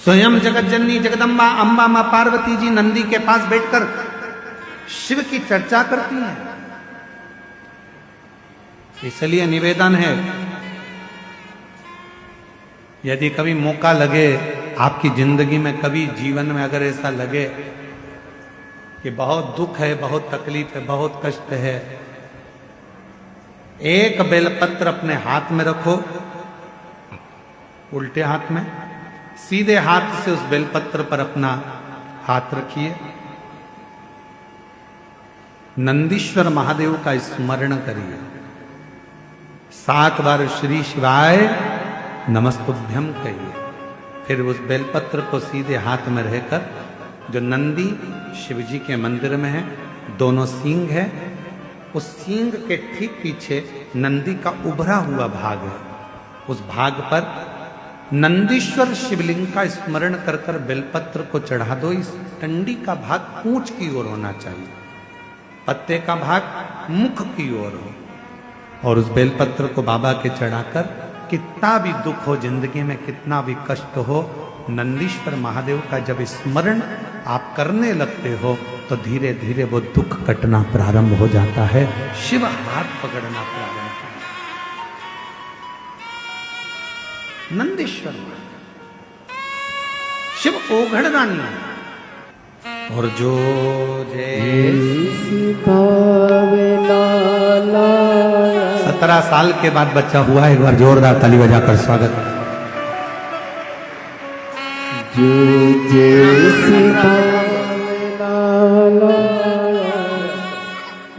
स्वयं जगत जननी जगदम्बा अम्बा मां पार्वती जी नंदी के पास बैठकर शिव की चर्चा करती हैं। इसलिए निवेदन है, यदि कभी मौका लगे आपकी जिंदगी में, कभी जीवन में अगर ऐसा लगे कि बहुत दुख है, बहुत तकलीफ है, बहुत कष्ट है, एक बेलपत्र अपने हाथ में रखो, उल्टे हाथ में, सीधे हाथ से उस बेलपत्र पर अपना हाथ रखिए, नंदीश्वर महादेव का स्मरण करिए, 7 बार श्री शिवाय नमस्तुभ्यम कहिए। फिर उस बेलपत्र को सीधे हाथ में रहकर, जो नंदी शिवजी के मंदिर में है, दोनों सींग है, उस सींग के ठीक पीछे नंदी का उभरा हुआ भाग है, उस भाग पर नंदीश्वर शिवलिंग का स्मरण कर कर बेलपत्र को चढ़ा दो। इस टंडी का भाग पूंछ की ओर होना चाहिए, पत्ते का भाग मुख की ओर हो, और उस बेलपत्र को बाबा के चढ़ाकर, कितना भी दुख हो जिंदगी में, कितना भी कष्ट हो, नंदीश्वर महादेव का जब स्मरण आप करने लगते हो तो धीरे धीरे वो दुख कटना प्रारंभ हो जाता है, शिव हाथ पकड़ना प्रारंभ होता है। नंदीश्वर शिव ओघड़दानी है, और जो जैसी 17 साल के बाद बच्चा हुआ है, एक बार जोरदार ताली बजाकर स्वागत। जो जैसी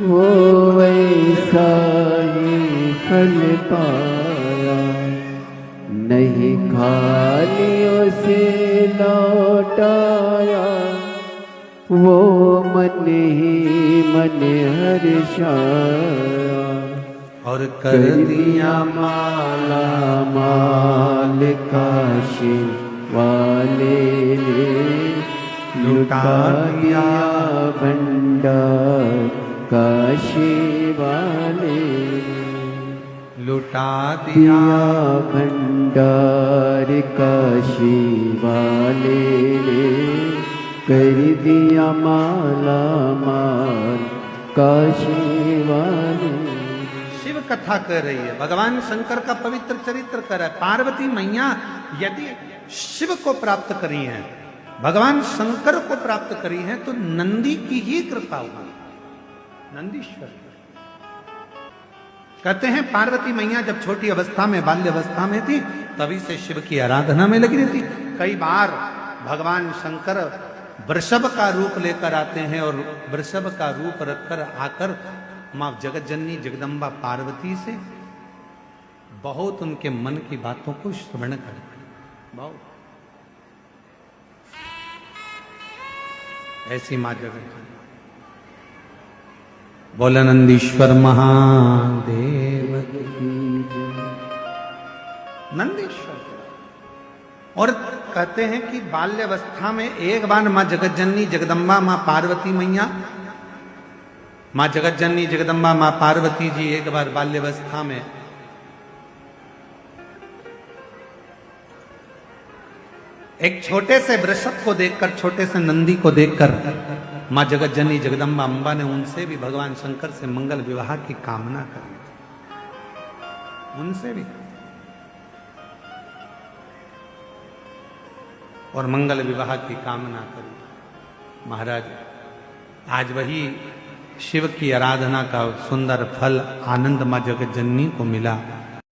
वो वैसा ही फल पाया, नहीं खालियों से लौटाया, वो मन ही मन हर्षाया, और कर दिया माला माल काशी वाले ने, लुटा दिया भंडार काशी वाले ने, लुटा दिया भंडार काशी वाले ने, कर दिया माला माल काशी वाले। शिव कथा कर रही है, भगवान शंकर का पवित्र चरित्र कर रहा है। पार्वती मैया यदि शिव को प्राप्त करी हैं, भगवान शंकर को प्राप्त करी हैं, तो नंदी की ही कृपा हुई, नंदीश्वर। कहते हैं पार्वती मैया जब छोटी अवस्था में, बाल्य अवस्था में थी, तभी से शिव की आराधना में लगी रहती। कई बार भगवान शंकर वृषभ का रूप लेकर आते हैं, और वृषभ का रूप रखकर आकर मां जगत जननी जगदम्बा पार्वती से बहुत उनके मन की बातों को श्रवण करते, बहुत ऐसी मां जगत जननी। बोला नंदीश्वर महादेव की जय। नंदीश्वर। और कहते हैं कि बाल्यावस्था में एक बार मां जगत जननी जगदम्बा मां पार्वती मैया, मां जगत जननी जगदम्बा मां पार्वती जी एक बार बाल्यावस्था में एक छोटे से वृषभ को देखकर, छोटे से नंदी को देखकर मां जगत जननी जगदम्बा अम्बा ने उनसे भी भगवान शंकर से मंगल विवाह की कामना करी, उनसे भी, और मंगल विवाह की कामना करी। महाराज, आज वही शिव की आराधना का सुंदर फल, आनंद मां जगत जननी को मिला।